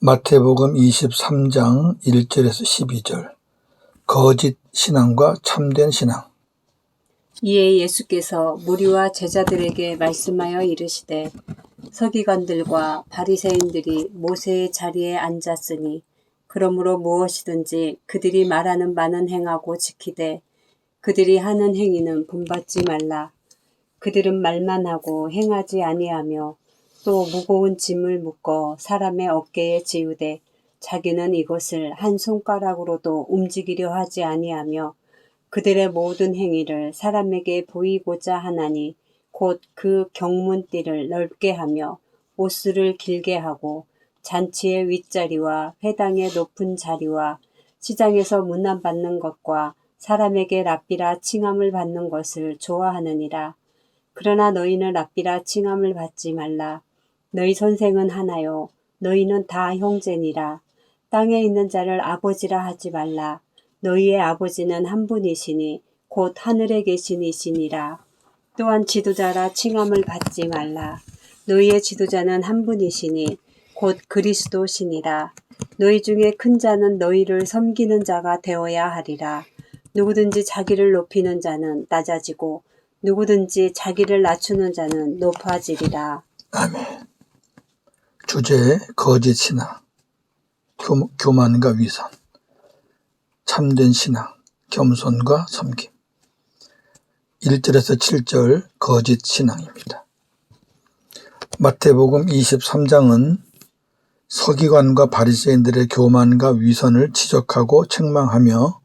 마태복음 23장 1절에서 12절 거짓 신앙과 참된 신앙. 이에 예수께서 무리와 제자들에게 말씀하여 이르시되 서기관들과 바리새인들이 모세의 자리에 앉았으니 그러므로 무엇이든지 그들이 말하는 바는 행하고 지키되 그들이 하는 행위는 본받지 말라. 그들은 말만 하고 행하지 아니하며 또 무거운 짐을 묶어 사람의 어깨에 지우되 자기는 이것을 한 손가락으로도 움직이려 하지 아니하며 그들의 모든 행위를 사람에게 보이고자 하나니 곧 그 경문띠를 넓게 하며 옷수를 길게 하고 잔치의 윗자리와 회당의 높은 자리와 시장에서 문안받는 것과 사람에게 랍비라 칭함을 받는 것을 좋아하느니라. 그러나 너희는 랍비라 칭함을 받지 말라. 너희 선생은 하나요. 너희는 다 형제니라. 땅에 있는 자를 아버지라 하지 말라. 너희의 아버지는 한 분이시니 곧 하늘에 계신 이시니라. 또한 지도자라 칭함을 받지 말라. 너희의 지도자는 한 분이시니 곧 그리스도시니라. 너희 중에 큰 자는 너희를 섬기는 자가 되어야 하리라. 누구든지 자기를 높이는 자는 낮아지고 누구든지 자기를 낮추는 자는 높아지리라. 아멘. 주제 거짓 신앙, 교만과 위선, 참된 신앙, 겸손과 섬김. 1절에서 7절 거짓 신앙입니다. 마태복음 23장은 서기관과 바리새인들의 교만과 위선을 지적하고 책망하며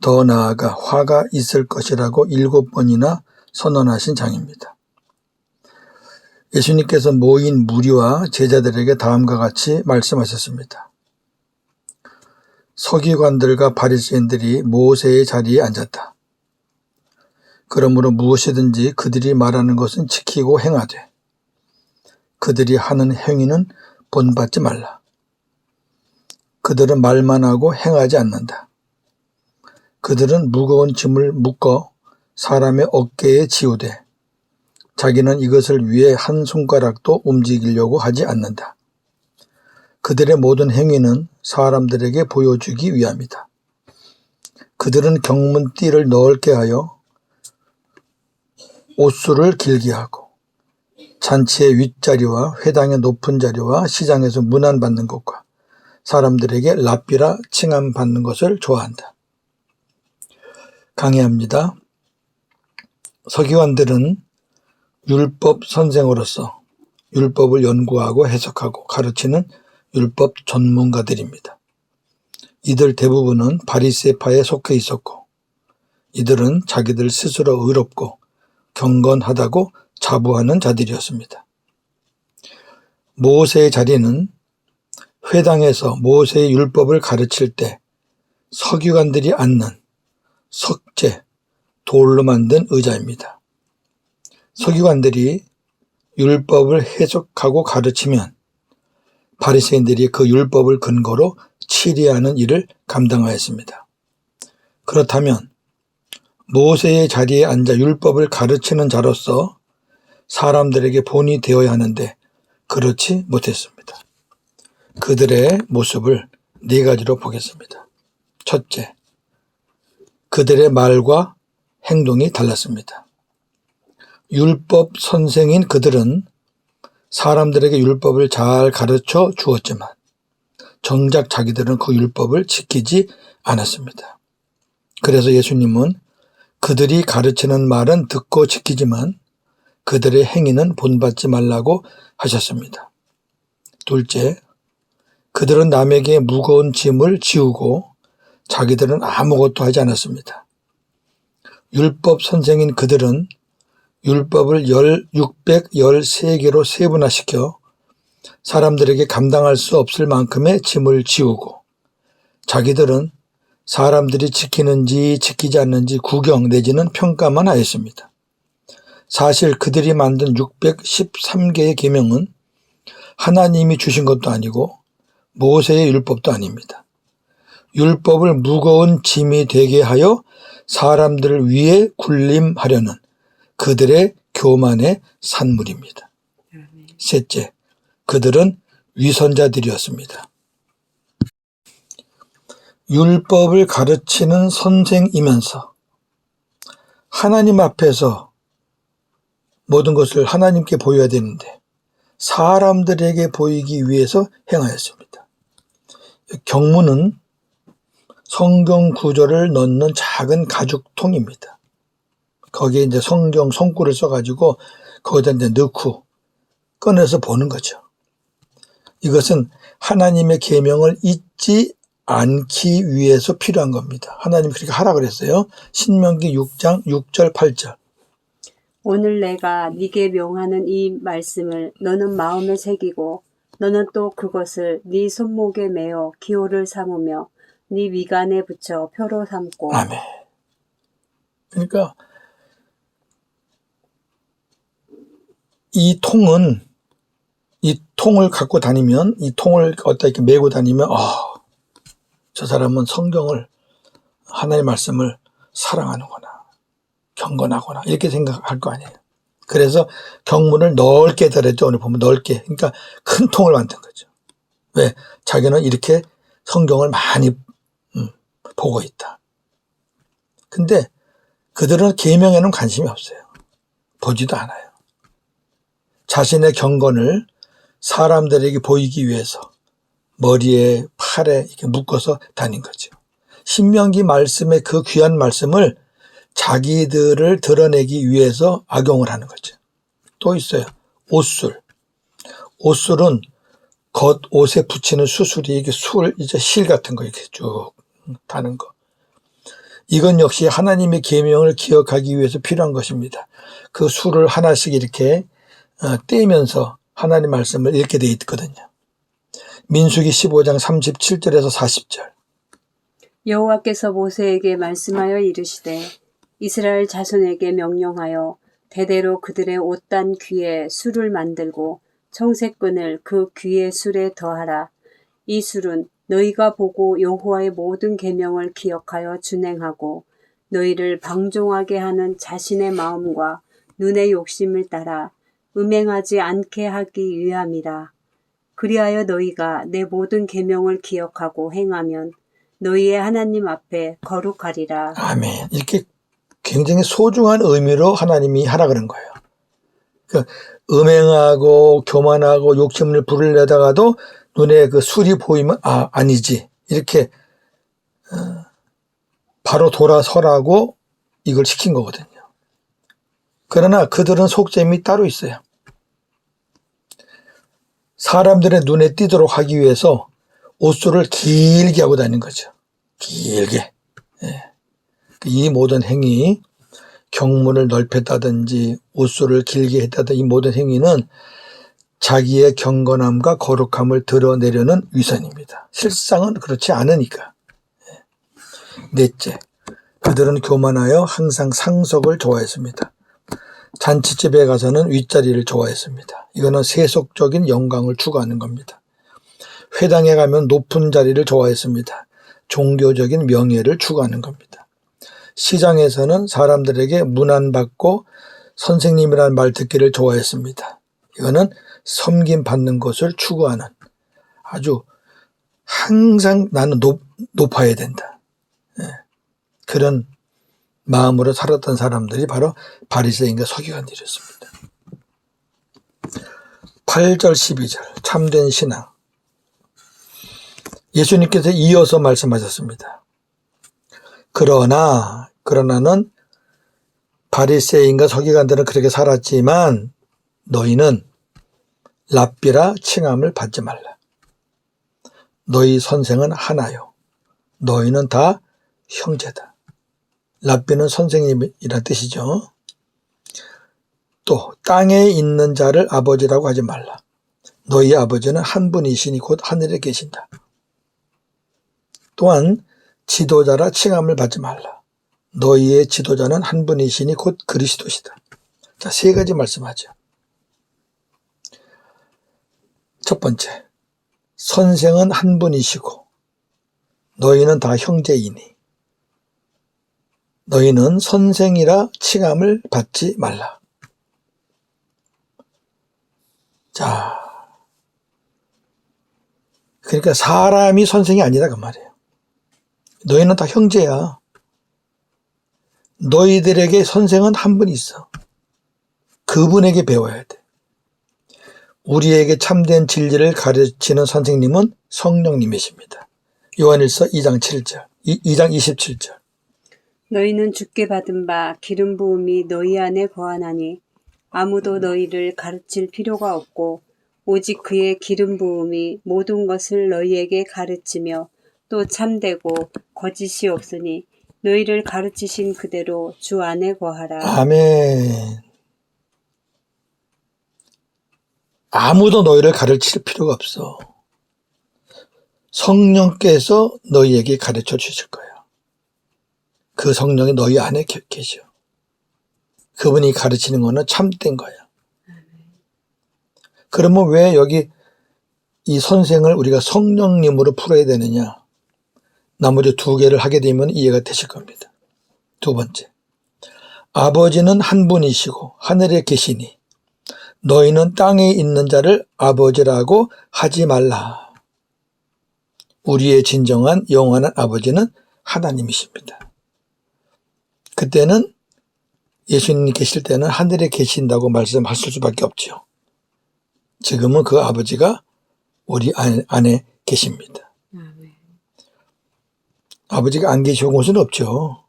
더 나아가 화가 있을 것이라고 7번이나 선언하신 장입니다. 예수님께서 모인 무리와 제자들에게 다음과 같이 말씀하셨습니다. 서기관들과 바리새인들이 모세의 자리에 앉았다. 그러므로 무엇이든지 그들이 말하는 것은 지키고 행하되 그들이 하는 행위는 본받지 말라. 그들은 말만 하고 행하지 않는다. 그들은 무거운 짐을 묶어 사람의 어깨에 지우되 자기는 이것을 위해 한 손가락도 움직이려고 하지 않는다. 그들의 모든 행위는 사람들에게 보여주기 위함이다. 그들은 경문띠를 넓게 하여 옷수를 길게 하고 잔치의 윗자리와 회당의 높은 자리와 시장에서 문안받는 것과 사람들에게 랍비라 칭함 받는 것을 좋아한다. 강의합니다. 서기관들은 율법 선생으로서 율법을 연구하고 해석하고 가르치는 율법 전문가들입니다. 이들 대부분은 바리새파에 속해 있었고 이들은 자기들 스스로 의롭고 경건하다고 자부하는 자들이었습니다. 모세의 자리는 회당에서 모세의 율법을 가르칠 때 서기관들이 앉는 석재, 돌로 만든 의자입니다. 서기관들이 율법을 해석하고 가르치면 바리새인들이 그 율법을 근거로 치리하는 일을 감당하였습니다. 그렇다면 모세의 자리에 앉아 율법을 가르치는 자로서 사람들에게 본이 되어야 하는데 그렇지 못했습니다. 그들의 모습을 4가지로 보겠습니다. 첫째, 그들의 말과 행동이 달랐습니다. 율법 선생인 그들은 사람들에게 율법을 잘 가르쳐 주었지만 정작 자기들은 그 율법을 지키지 않았습니다. 그래서 예수님은 그들이 가르치는 말은 듣고 지키지만 그들의 행위는 본받지 말라고 하셨습니다. 둘째, 그들은 남에게 무거운 짐을 지우고 자기들은 아무것도 하지 않았습니다. 율법 선생인 그들은 율법을 613개로 세분화시켜 사람들에게 감당할 수 없을 만큼의 짐을 지우고 자기들은 사람들이 지키는지 지키지 않는지 구경 내지는 평가만 하였습니다. 사실 그들이 만든 613개의 계명은 하나님이 주신 것도 아니고 모세의 율법도 아닙니다. 율법을 무거운 짐이 되게 하여 사람들을 위해 군림하려는 그들의 교만의 산물입니다. 셋째, 그들은 위선자들이었습니다. 율법을 가르치는 선생이면서 하나님 앞에서 모든 것을 하나님께 보여야 되는데 사람들에게 보이기 위해서 행하였습니다. 경문은 성경 구절을 넣는 작은 가죽통입니다. 거기에 이제 성경 손글을 써가지고 거기다 이제 넣고 꺼내서 보는 거죠. 이것은 하나님의 계명을 잊지 않기 위해서 필요한 겁니다. 하나님이 그렇게 하라 그랬어요. 신명기 6장 6절 8절. 오늘 내가 네게 명하는 이 말씀을 너는 마음에 새기고 너는 또 그것을 네 손목에 매어 기호를 삼으며 네 위간에 붙여 표로 삼고. 아멘. 그러니까 이 통을 갖고 다니면, 이 통을 어디다 이렇게 메고 다니면 저 사람은 성경을, 하나님의 말씀을 사랑하는구나, 경건하구나, 이렇게 생각할 거 아니에요. 그래서 경문을 넓게 달았죠. 오늘 보면 넓게. 그러니까 큰 통을 만든 거죠. 왜? 자기는 이렇게 성경을 많이 보고 있다. 근데 그들은 계명에는 관심이 없어요. 보지도 않아요. 자신의 경건을 사람들에게 보이기 위해서 머리에 팔에 이렇게 묶어서 다닌 거죠. 신명기 말씀의 그 귀한 말씀을 자기들을 드러내기 위해서 악용을 하는 거죠. 또 있어요. 옷술. 옷술은 겉옷에 붙이는 수술이 이게 이제 실 같은 거 이렇게 쭉 다는 거. 이건 역시 하나님의 계명을 기억하기 위해서 필요한 것입니다. 그 술을 하나씩 이렇게 떼면서 하나님 말씀을 읽게 돼 있거든요. 민수기 15장 37절에서 40절. 여호와께서 모세에게 말씀하여 이르시되 이스라엘 자손에게 명령하여 대대로 그들의 옷단 귀에 술을 만들고 청색끈을 그 귀의 술에 더하라. 이 술은 너희가 보고 여호와의 모든 계명을 기억하여 준행하고 너희를 방종하게 하는 자신의 마음과 눈의 욕심을 따라 음행하지 않게 하기 위함이라. 그리하여 너희가 내 모든 계명을 기억하고 행하면 너희의 하나님 앞에 거룩하리라. 아멘. 이렇게 굉장히 소중한 의미로 하나님이 하라 그런 거예요. 그 음행하고 교만하고 욕심을 부리려다가도 눈에 그 술이 보이면 아니지, 이렇게 바로 돌아서라고 이걸 시킨 거거든요. 그러나 그들은 속셈이 따로 있어요. 사람들의 눈에 띄도록 하기 위해서 옷술을 길게 하고 다니는 거죠. 길게. 이 모든 행위, 경문을 넓혔다든지 옷술을 길게 했다든지 이 모든 행위는 자기의 경건함과 거룩함을 드러내려는 위선입니다. 실상은 그렇지 않으니까. 넷째, 그들은 교만하여 항상 상석을 좋아했습니다. 잔치집에 가서는 윗자리를 좋아했습니다. 이거는 세속적인 영광을 추구하는 겁니다. 회당에 가면 높은 자리를 좋아했습니다. 종교적인 명예를 추구하는 겁니다. 시장에서는 사람들에게 문안받고 선생님이라는 말 듣기를 좋아했습니다. 이거는 섬김받는 것을 추구하는, 아주 항상 나는 높아야 된다, 그런 마음으로 살았던 사람들이 바로 바리새인과 서기관들이었습니다. 8절 12절 참된 신앙. 예수님께서 이어서 말씀하셨습니다. 그러나는 바리새인과 서기관들은 그렇게 살았지만 너희는 랍비라 칭함을 받지 말라. 너희 선생은 하나요. 너희는 다 형제다. 랍비는 선생님이란 뜻이죠. 또 땅에 있는 자를 아버지라고 하지 말라. 너희 아버지는 한 분이시니 곧 하늘에 계신다. 또한 지도자라 칭함을 받지 말라. 너희의 지도자는 한 분이시니 곧 그리스도시다. 자, 세 가지 말씀하죠. 첫 번째, 선생은 한 분이시고 너희는 다 형제이니 너희는 선생이라 칭함을 받지 말라. 자, 그러니까 사람이 선생이 아니다 그 말이에요. 너희는 다 형제야. 너희들에게 선생은 한 분 있어. 그분에게 배워야 돼. 우리에게 참된 진리를 가르치는 선생님은 성령님이십니다. 요한일서 2장 7절, 2장 27절. 너희는 주께 받은 바 기름 부음이 너희 안에 거하나니 아무도 너희를 가르칠 필요가 없고 오직 그의 기름 부음이 모든 것을 너희에게 가르치며 또 참되고 거짓이 없으니 너희를 가르치신 그대로 주 안에 거하라. 아멘. 아무도 너희를 가르칠 필요가 없어. 성령께서 너희에게 가르쳐 주실 거야. 그 성령이 너희 안에 계셔. 그분이 가르치는 거는 참된 거야. 그러면 왜 여기 이 선생을 우리가 성령님으로 풀어야 되느냐? 나머지 두 개를 하게 되면 이해가 되실 겁니다. 두 번째, 아버지는 한 분이시고 하늘에 계시니 너희는 땅에 있는 자를 아버지라고 하지 말라. 우리의 진정한 영원한 아버지는 하나님이십니다. 그때는 예수님 계실 때는 하늘에 계신다고 말씀하실 수밖에 없죠. 지금은 그 아버지가 우리 안에 계십니다. 아버지가 안 계시는 곳은 없죠.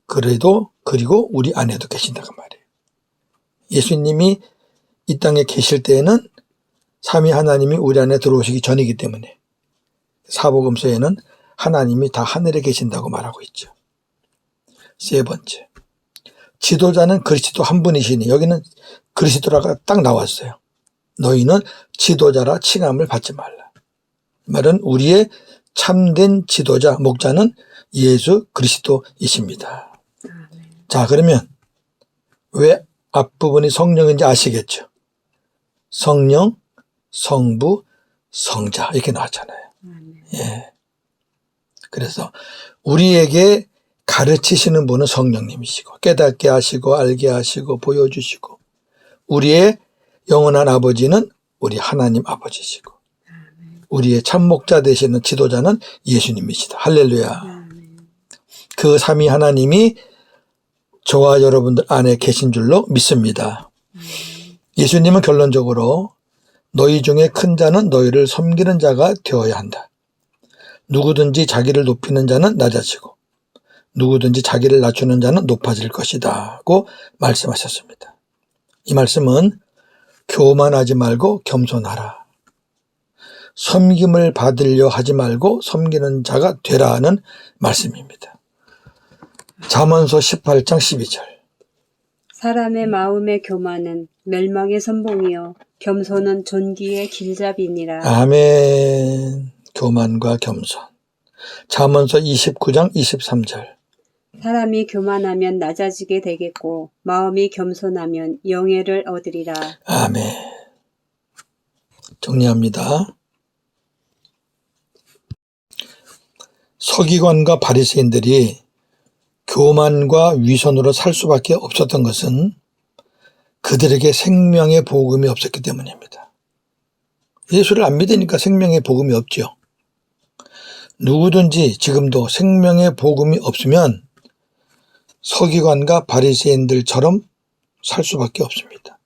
그리고 우리 안에도 계신다고 말이에요. 예수님이 이 땅에 계실 때에는 삼위 하나님이 우리 안에 들어오시기 전이기 때문에 사복음서에는 하나님이 다 하늘에 계신다고 말하고 있죠. 세 번째, 지도자는 그리스도 한 분이시니 여기는 그리스도라가 딱 나왔어요. 너희는 지도자라 칭함을 받지 말라. 말은 우리의 참된 지도자, 목자는 예수 그리스도이십니다. 자, 그러면 왜 앞부분이 성령인지 아시겠죠? 성령, 성부, 성자 이렇게 나왔잖아요. 예. 그래서 우리에게 가르치시는 분은 성령님이시고 깨닫게 하시고 알게 하시고 보여주시고 우리의 영원한 아버지는 우리 하나님 아버지시고 우리의 참목자 되시는 지도자는 예수님이시다. 할렐루야. 그 삼위 하나님이 저와 여러분들 안에 계신 줄로 믿습니다. 예수님은 결론적으로 너희 중에 큰 자는 너희를 섬기는 자가 되어야 한다. 누구든지 자기를 높이는 자는 낮아지고 누구든지 자기를 낮추는 자는 높아질 것이다 고 말씀하셨습니다. 이 말씀은 교만하지 말고 겸손하라. 섬김을 받으려 하지 말고 섬기는 자가 되라는 말씀입니다. 잠언서 18장 12절. 사람의 마음의 교만은 멸망의 선봉이요 겸손은 존귀의 길잡이니라. 아멘. 교만과 겸손. 잠언서 29장 23절. 사람이 교만하면 낮아지게 되겠고 마음이 겸손하면 영예를 얻으리라. 아멘. 정리합니다. 서기관과 바리새인들이 교만과 위선으로 살 수밖에 없었던 것은 그들에게 생명의 복음이 없었기 때문입니다. 예수를 안 믿으니까 생명의 복음이 없죠. 누구든지 지금도 생명의 복음이 없으면 서기관과 바리새인들처럼 살 수밖에 없습니다.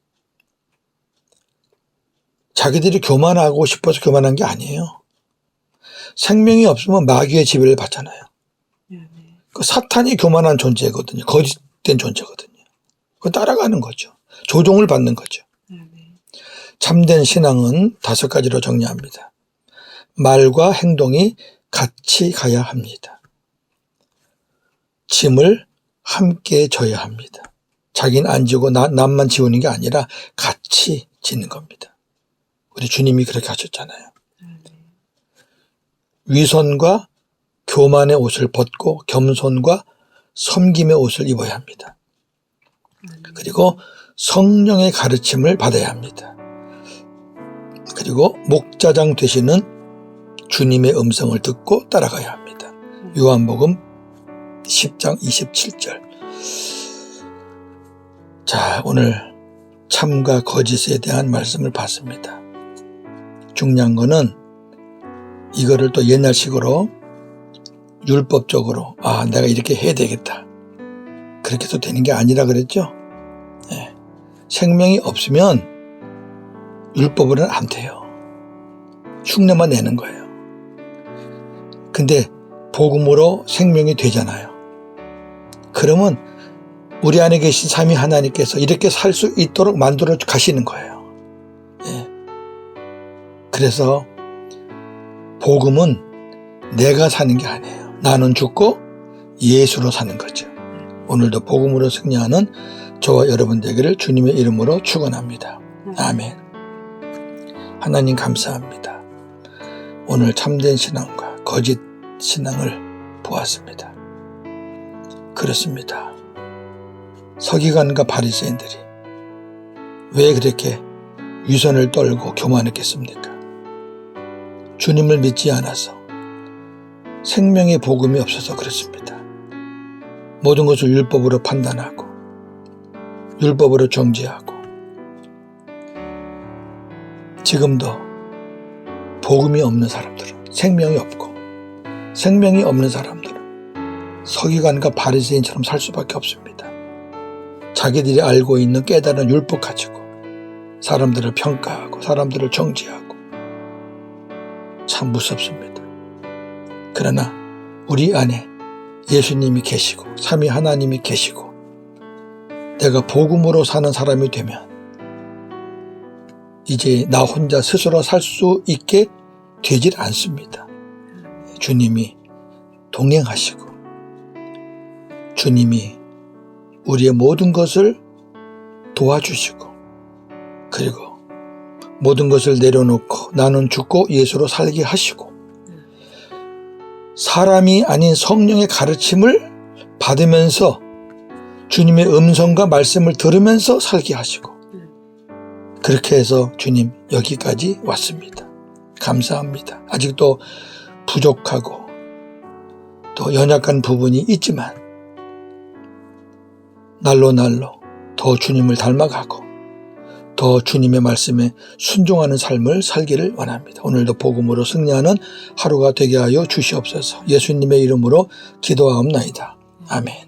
자기들이 교만하고 싶어서 교만한 게 아니에요. 생명이 없으면 마귀의 지배를 받잖아요. 그 사탄이 교만한 존재거든요. 거짓된 존재거든요. 그거 따라가는 거죠. 조종을 받는 거죠. 참된 신앙은 5가지로 정리합니다. 말과 행동이 같이 가야 합니다. 짐을 함께 져야 합니다. 자기는 안 지고 남만 지우는 게 아니라 같이 지는 겁니다. 우리 주님이 그렇게 하셨잖아요. 위선과 교만의 옷을 벗고 겸손과 섬김의 옷을 입어야 합니다. 그리고 성령의 가르침을 받아야 합니다. 그리고 목자장 되시는 주님의 음성을 듣고 따라가야 합니다. 요한복음 10장 27절. 자, 오늘 참과 거짓에 대한 말씀을 봤습니다. 중요한 거는 이거를 또 옛날식으로 율법적으로 내가 이렇게 해야 되겠다. 그렇게 해도 되는 게 아니라 그랬죠. 네. 생명이 없으면 율법으로는 안 돼요. 흉내만 내는 거예요. 근데 복음으로 생명이 되잖아요. 그러면 우리 안에 계신 삼위 하나님께서 이렇게 살 수 있도록 만들어 가시는 거예요. 예. 그래서 복음은 내가 사는 게 아니에요. 나는 죽고 예수로 사는 거죠. 오늘도 복음으로 승리하는 저와 여러분 되기를 주님의 이름으로 축원합니다. 아멘. 하나님 감사합니다. 오늘 참된 신앙과 거짓 신앙을 보았습니다. 그렇습니다. 서기관과 바리새인들이 왜 그렇게 위선을 떨고 교만했겠습니까? 주님을 믿지 않아서 생명의 복음이 없어서 그렇습니다. 모든 것을 율법으로 판단하고 율법으로 정죄하고 지금도 복음이 없는 사람들은 생명이 없고 생명이 없는 사람들은 서기관과 바리새인처럼 살 수밖에 없습니다. 자기들이 알고 있는 깨달은 율법 가지고 사람들을 평가하고 사람들을 정죄하고 참 무섭습니다. 그러나 우리 안에 예수님이 계시고 삼위 하나님이 계시고 내가 복음으로 사는 사람이 되면 이제 나 혼자 스스로 살 수 있게 되질 않습니다. 주님이 동행하시고 주님이 우리의 모든 것을 도와주시고 그리고 모든 것을 내려놓고 나는 죽고 예수로 살게 하시고 사람이 아닌 성령의 가르침을 받으면서 주님의 음성과 말씀을 들으면서 살게 하시고 그렇게 해서 주님 여기까지 왔습니다. 감사합니다. 아직도 부족하고 또 연약한 부분이 있지만 날로 더 주님을 닮아가고 더 주님의 말씀에 순종하는 삶을 살기를 원합니다. 오늘도 복음으로 승리하는 하루가 되게 하여 주시옵소서. 예수님의 이름으로 기도하옵나이다. 아멘.